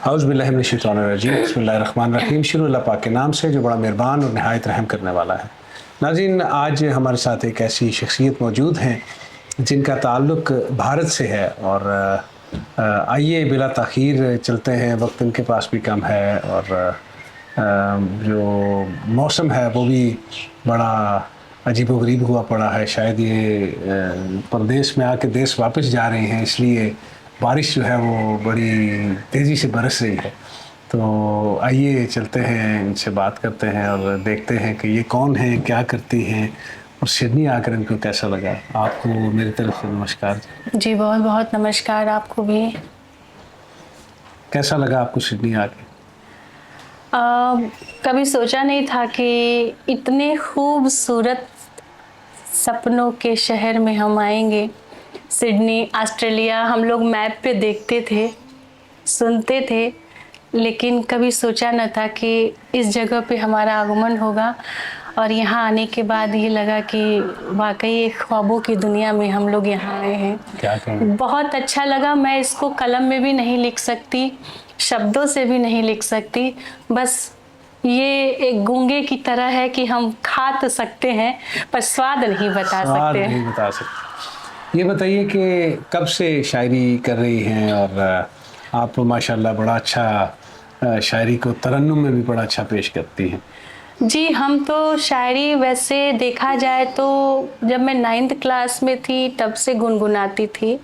औज़ुबिल्लाहिमिनश्शैतानिर्रजीम बिस्मिल्लाहिर्रहमानिर्रहीम। शुरू अल्लाह पाक के नाम से जो बड़ा मेहरबान और नहायत रहम करने वाला है। नाज़रीन, आज हमारे साथ एक ऐसी शख्सियत मौजूद हैं जिनका ताल्लुक़ भारत से है और आइए बिला ताख़ीर चलते हैं। वक्त उनके पास भी कम है और जो मौसम है वो भी बड़ा अजीब व गरीब हुआ पड़ा है। शायद ये परदेश में आके देश वापस जा रहे हैं, इसलिए बारिश जो है वो बड़ी तेज़ी से बरस रही है। तो आइए चलते हैं, इनसे बात करते हैं और देखते हैं कि ये कौन है, क्या करती हैं और सिडनी आकर इनको कैसा लगा। आपको मेरी तरफ से नमस्कार। जी बहुत बहुत नमस्कार आपको भी। कैसा लगा आपको सिडनी आके? कभी सोचा नहीं था कि इतने खूबसूरत सपनों के शहर में हम आएंगे। सिडनी ऑस्ट्रेलिया हम लोग मैप पे देखते थे, सुनते थे, लेकिन कभी सोचा न था कि इस जगह पे हमारा आगमन होगा। और यहाँ आने के बाद ये लगा कि वाकई एक ख्वाबों की दुनिया में हम लोग यहाँ आए हैं। क्या कहें? बहुत अच्छा लगा। मैं इसको कलम में भी नहीं लिख सकती, शब्दों से भी नहीं लिख सकती। बस ये एक गूंगे की तरह है कि हम खा तो सकते हैं पर स्वाद नहीं बता स्वाद सकते। नहीं बता सकते। ये बताइए कि कब से शायरी कर रही हैं और आप माशाल्लाह बड़ा अच्छा शायरी को तरन्नुम में भी बड़ा अच्छा पेश करती हैं। जी, हम तो शायरी वैसे देखा जाए तो जब मैं 9th क्लास में थी तब से गुनगुनाती थी,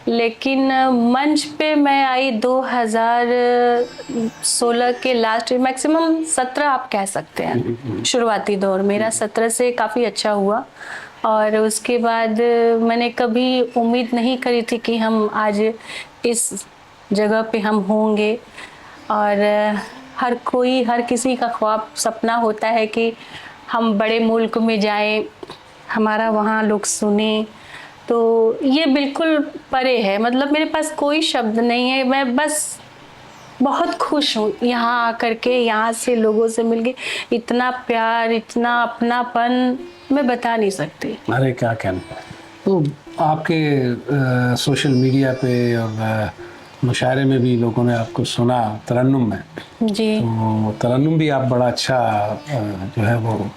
लेकिन मंच पे मैं आई 2016 के लास्ट, मैक्सिमम 17 आप कह सकते हैं। शुरुआती दौर मेरा 17 से काफ़ी अच्छा हुआ और उसके बाद मैंने कभी उम्मीद नहीं करी थी कि हम आज इस जगह पे हम होंगे। और हर किसी का ख्वाब सपना होता है कि हम बड़े मुल्क में जाएं, हमारा वहाँ लोग सुने। तो ये बिल्कुल परे है, मतलब मेरे पास कोई शब्द नहीं है। मैं बस बहुत खुश हूँ यहाँ आकर के, यहाँ से लोगों से मिलके। इतना प्यार, इतना अपनापन मैं बता नहीं सकती। अरे क्या कहना। तो आपके सोशल मीडिया पे और मुशायरे में भी लोगों ने आपको सुना तरन्नुम में। जी, तो तरन्नुम भी आप बड़ा अच्छा जो है वो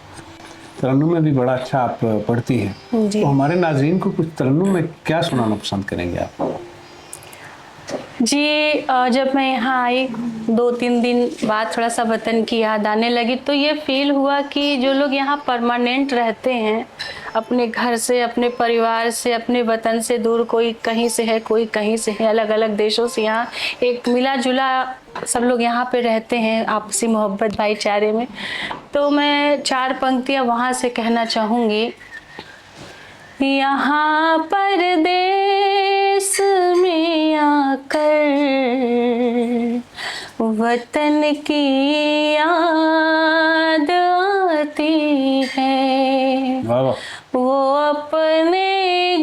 तरन्नुम में भी बड़ा अच्छा आप पढ़ती हैं। जी। तो हमारे नाज़रीन को कुछ तरन्नुम में क्या सुनाना पसंद करेंगे आप? जी, जब मैं यहाँ आई 2-3 दिन बाद थोड़ा सा वतन की याद आने लगी, तो ये फील हुआ कि जो लोग यहाँ परमानेंट रहते हैं, अपने घर से, अपने परिवार से, अपने वतन से दूर, कोई कहीं से है, कोई कहीं से है, अलग अलग देशों से यहाँ एक मिला जुला सब लोग यहाँ पे रहते हैं आपसी मोहब्बत भाईचारे में। तो मैं 4 पंक्तियाँ वहाँ से कहना चाहूँगी। यहाँ परदेस में आकर वतन की याद आती है। वाह वाह। वो अपने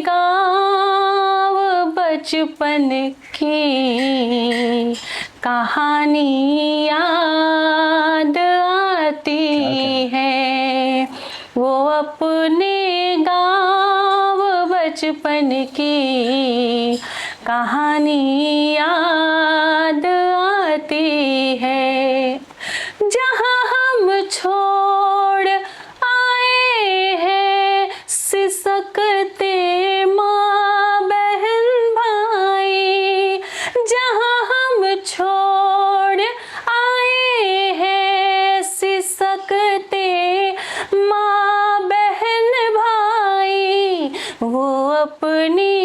गाँव बचपन की कहानी याद आती है। वो अपने बचपन की कहानी याद आती है। जहाँ हम छोड़ आए हैं सिसकते माँ बहन भाई। जहाँ हम छोड़ आए हैं सिसकते माँ बहन भाई। वो अपनी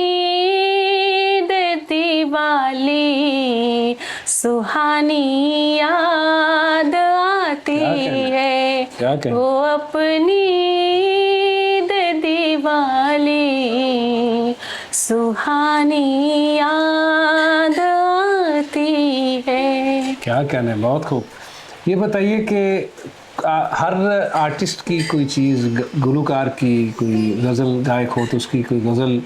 दिवाली सुहानी याद आती है। वो अपनी दिवाली सुहानी याद आती है। क्या कहना है, बहुत खूब। ये बताइए कि हर आर्टिस्ट की कोई चीज़, गुलूकार की कोई गज़ल गायक हो तो उसकी कोई गज़ल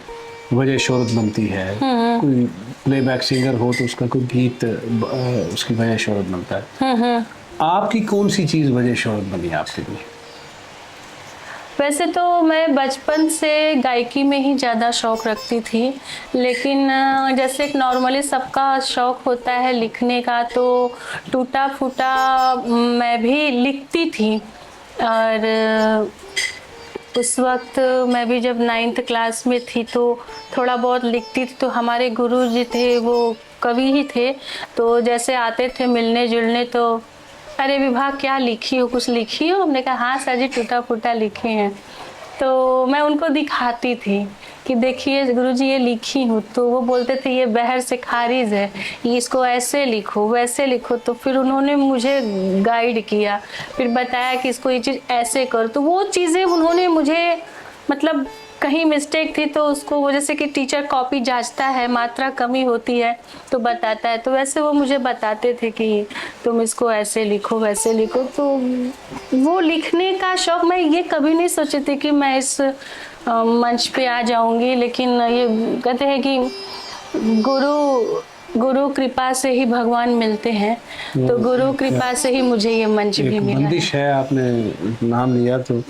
वजह शोहरत बनती है, कोई प्लेबैक सिंगर हो तो उसका कोई गीत उसकी वजह शोहरत बनता है। आपकी कौन सी चीज़ वजह शोहरत बनी आपके लिए? वैसे तो मैं बचपन से गायकी में ही ज़्यादा शौक़ रखती थी, लेकिन जैसे एक नॉर्मली सबका शौक़ होता है लिखने का, तो टूटा फूटा मैं भी लिखती थी। और उस वक्त मैं भी जब 9th क्लास में थी तो थोड़ा बहुत लिखती थी। तो हमारे गुरुजी थे वो कवि ही थे, तो जैसे आते थे मिलने जुलने तो अरे विभा क्या लिखी हो, कुछ लिखी हो? हमने कहा हाँ सर जी टूटा फूटा लिखे हैं। तो मैं उनको दिखाती थी कि देखिए गुरुजी ये लिखी हूँ, तो वो बोलते थे ये बहर से खारिज है, ये इसको ऐसे लिखो वैसे लिखो। तो फिर उन्होंने मुझे गाइड किया, फिर बताया कि इसको ये चीज़ ऐसे करो। तो वो चीज़ें उन्होंने मुझे मतलब कहीं मिस्टेक थी तो उसको वो जैसे कि टीचर कॉपी जांचता है, मात्रा कमी होती है तो बताता है, तो वैसे वो मुझे बताते थे कि तुम इसको ऐसे लिखो वैसे लिखो। तो वो लिखने का शौक़, मैं ये कभी नहीं सोची थी कि मैं इस मंच पे आ जाऊंगी, लेकिन ये कहते हैं कि गुरु कृपा से ही भगवान मिलते हैं, तो गुरु कृपा से ही मुझे ये मंच भी मिला। बंदिश है, आपने नाम लिया तो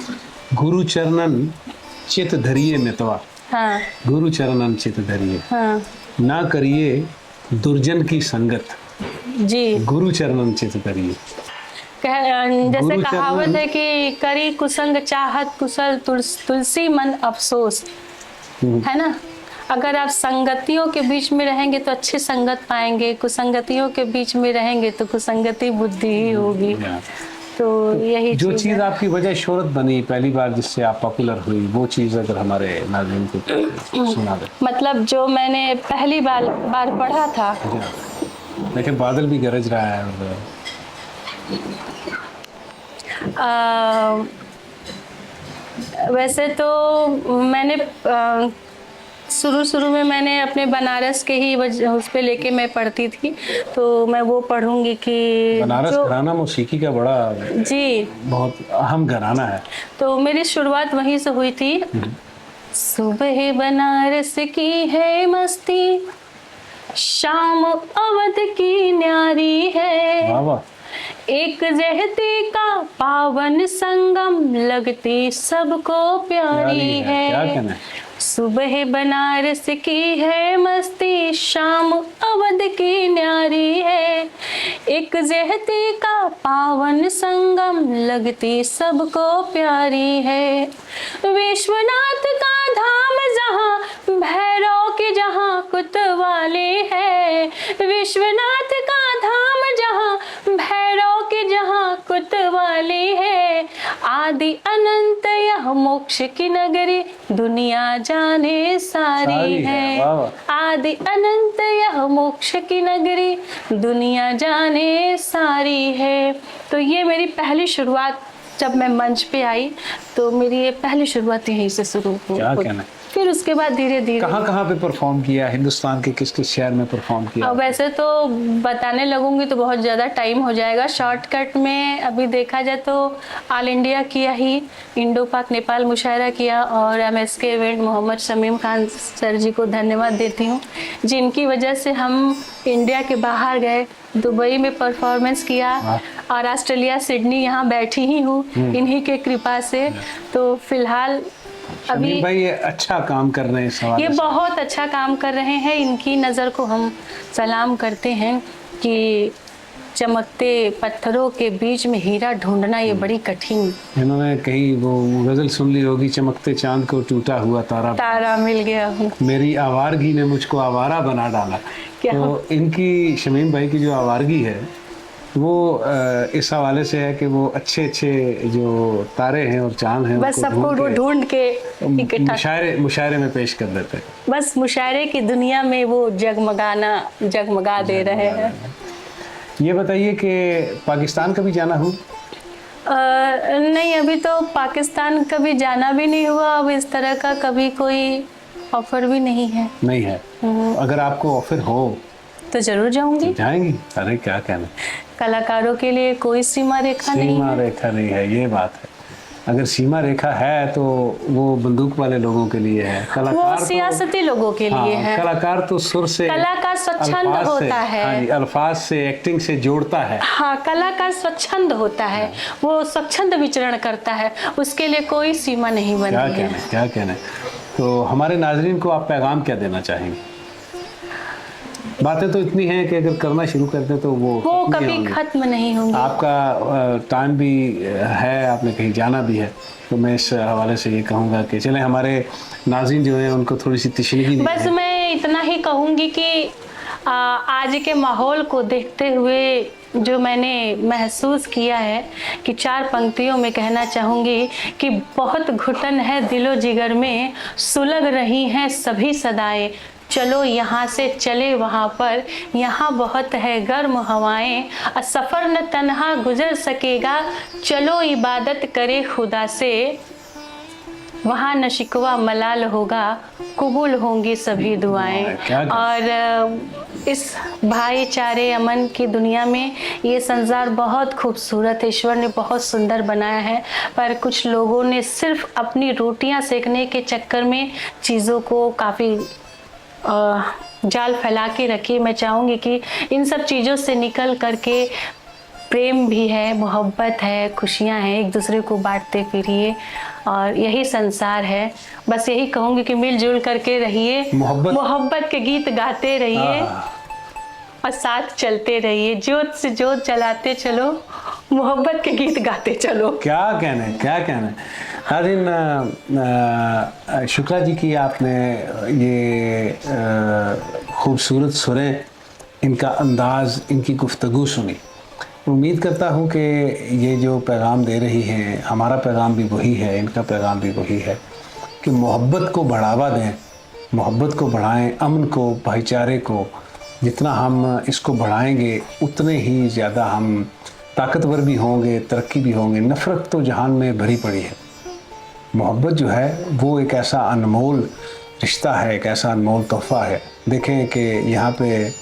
गुरु चरणन चित धरिए मितवा। हाँ। गुरु चरणन चित धरिए। हाँ। ना करिए दुर्जन की संगत। जी। गुरु चरणन चित धरिए। जैसे कहावत है कि करी कुसंग चाहत कुशल तुलसी मन अफसोस, है ना। अगर आप संगतियों के बीच में रहेंगे तो अच्छी संगत पाएंगे, कुसंगतियों के बीच में रहेंगे तो कुसंगति बुद्धि ही होगी। तो यही जो चीज़ आपकी वजह शोहरत बनी पहली बार, जिससे आप पॉपुलर हुई, वो चीज़ अगर हमारे नाज़रीन को सुना दे। मतलब जो मैंने पहली बार पढ़ा था। देखिए बादल भी गरज रहा है। वैसे तो मैंने शुरू में मैंने अपने बनारस के ही उस पे लेके मैं पढ़ती थी, तो मैं वो पढ़ूंगी कि बनारस घराना मौसीकी का बड़ा जी बहुत अहम घराना है, तो मेरी शुरुआत वहीं से हुई थी। सुबह बनारस की है मस्ती, शाम अवध की न्यारी है, एक जहती का पावन संगम लगती सबको प्यारी है। क्या कहना है? सुबह बनारस की है मस्ती, शाम अवध की न्यारी है, एक जहती का पावन संगम लगती सबको प्यारी है। विश्वनाथ का धाम जहाँ भैरव के जहाँ कुतवाली है, विश्वनाथ का धाम जहाँ भैरव के जहाँ कुतवाली है, आदि अनंत यह मोक्ष की नगरी दुनिया जाने सारी है, आदि अनंत यह मोक्ष की नगरी दुनिया जाने सारी है। तो ये मेरी पहली शुरुआत, जब मैं मंच पे आई तो मेरी ये पहली शुरुआत यहीं से शुरू हुई। क्या कहना है? फिर उसके बाद धीरे धीरे कहाँ पे परफॉर्म किया, हिंदुस्तान के किस किस शहर में परफॉर्म किया? वैसे तो बताने लगूंगी तो बहुत ज़्यादा टाइम हो जाएगा। शॉर्टकट में अभी देखा जाए तो ऑल इंडिया किया ही, इंडो पाक नेपाल मुशायरा किया, और MSK event Mohammad Shamim Khan sir ji को धन्यवाद देती हूँ, जिनकी वजह से हम इंडिया के बाहर गए, दुबई में परफॉर्मेंस किया, और ऑस्ट्रेलिया सिडनी यहाँ बैठी ही हूँ इन्हीं के कृपा से। तो फिलहाल अभी भाई ये अच्छा काम कर रहे हैं, ये बहुत अच्छा काम कर रहे हैं, इनकी नज़र को हम सलाम करते हैं कि चमकते पत्थरों के बीच में हीरा ढूंढना ये बड़ी कठिन। इन्होंने कहीं वो गजल सुन ली होगी, चमकते चांद को टूटा हुआ तारा मिल गया हूँ, मेरी आवारगी ने मुझको आवारा बना डाला। तो इनकी शमीम भाई की जो आवारगी है वो इस हवाले से है कि वो अच्छे जो तारे हैं और चांद हैं बस सबको ढूंढ के मुशायरे में पेश कर देते हैं। बस मुशायरे की दुनिया में वो जगमगा दे रहे हैं। ये बताइए कि पाकिस्तान कभी जाना हो? नहीं, अभी तो पाकिस्तान कभी जाना भी नहीं हुआ, अब इस तरह का कभी कोई ऑफर भी नहीं है। नहीं है? अगर आपको ऑफर हो तो जरूर जाऊंगी। जाएंगी? अरे क्या कहना, कलाकारों के लिए कोई सीमा रेखा नहीं है, ये बात है। अगर सीमा रेखा है तो वो बंदूक वाले लोगों के लिए है, वो कलाकार सियासती लोगों के लिए है। कलाकार तो सुर से, कलाकार स्वच्छंद अल्फाज से, होता है। हाँ जी, अल्फाज से, एक्टिंग से जोड़ता है। हाँ, कलाकार स्वच्छंद होता है, वो स्वच्छंद विचरण करता है, उसके लिए कोई सीमा नहीं क्या बनती कहना है। है, क्या कहना है। तो हमारे नाजरीन को आप पैगाम क्या देना चाहेंगे? बातें तो इतनी हैं कि अगर करना शुरू कर दे तो वो खत्म नहीं कभी होंगी। खत्म नहीं होंगी। आपका टाइम भी है, आपने कहीं जाना भी है, तो मैं इस हवाले से ये कहूँगा कि चलें, हमारे नाज़रीन जो हैं उनको थोड़ी सी तशरीह नहीं बस है। मैं इतना ही कहूँगी कि आज के माहौल को देखते हुए जो मैंने महसूस किया है कि 4 पंक्तियों में कहना चाहूँगी कि बहुत घुटन है दिलो जिगर में, सुलग रही हैं सभी सदाएं, चलो यहाँ से चले वहाँ पर, यहाँ बहुत है गर्म हवाएं, सफ़र न तन्हा गुजर सकेगा, चलो इबादत करे खुदा से, वहाँ न शिकवा मलाल होगा, कबूल होंगी सभी दुआएं। और इस भाईचारे अमन की दुनिया में ये संसार बहुत खूबसूरत है, ईश्वर ने बहुत सुंदर बनाया है, पर कुछ लोगों ने सिर्फ अपनी रोटियां सेकने के चक्कर में चीज़ों को काफ़ी जाल फैला के रखी। मैं चाहूँगी कि इन सब चीज़ों से निकल करके प्रेम भी है, मोहब्बत है, खुशियाँ हैं, एक दूसरे को बांटते फिरिए, और यही संसार है। बस यही कहूँगी कि मिलजुल करके रहिए, मोहब्बत के गीत गाते रहिए और साथ चलते रहिए, जोत से जोत जलाते चलो, मोहब्बत के गीत गाते चलो। क्या कहना है, क्या कहना है। नाज़रीन, शुक्ला जी की आपने ये खूबसूरत सुरें, इनका अंदाज़, इनकी गुफ्तगू सुनी। उम्मीद करता हूँ कि ये जो पैगाम दे रही हैं, हमारा पैगाम भी वही है, इनका पैगाम भी वही है कि मोहब्बत को बढ़ावा दें, मोहब्बत को बढ़ाएं, अमन को, भाईचारे को। जितना हम इसको बढ़ाएंगे उतने ही ज़्यादा हम ताकतवर भी होंगे, तरक्की भी होंगे। नफ़रत तो जहान में भरी पड़ी है, मोहब्बत जो है वो एक ऐसा अनमोल रिश्ता है, एक ऐसा अनमोल तोहफ़ा है। देखें कि यहाँ पे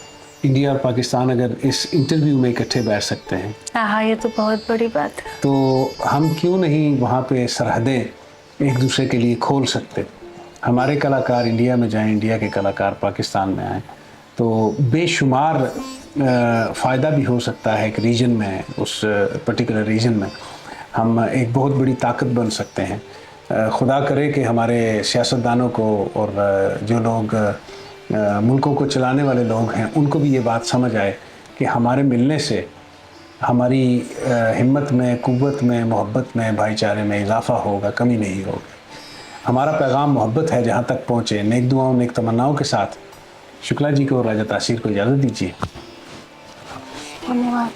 इंडिया और पाकिस्तान अगर इस इंटरव्यू में इकट्ठे बैठ सकते हैं, हाँ, ये तो बहुत बड़ी बात है। तो हम क्यों नहीं वहाँ पे सरहदें एक दूसरे के लिए खोल सकते। हमारे कलाकार इंडिया में जाएं, इंडिया के कलाकार पाकिस्तान में आएँ, तो बेशुमार फ़ायदा भी हो सकता है एक रीजन में, उस पर्टिकुलर रीजन में हम एक बहुत बड़ी ताकत बन सकते हैं। खुदा करे कि हमारे सियासतदानों को और जो लोग मुल्कों को चलाने वाले लोग हैं उनको भी ये बात समझ आए कि हमारे मिलने से हमारी हिम्मत में, कुव्वत में, मोहब्बत में, भाईचारे में इजाफ़ा होगा, कमी नहीं होगी। हमारा पैगाम मोहब्बत है, जहाँ तक पहुँचे। नेक दुआओं, नेक तमन्नाओं के साथ शुक्ला जी को और राजा तासीर को इजाज़त दीजिए। धन्यवाद।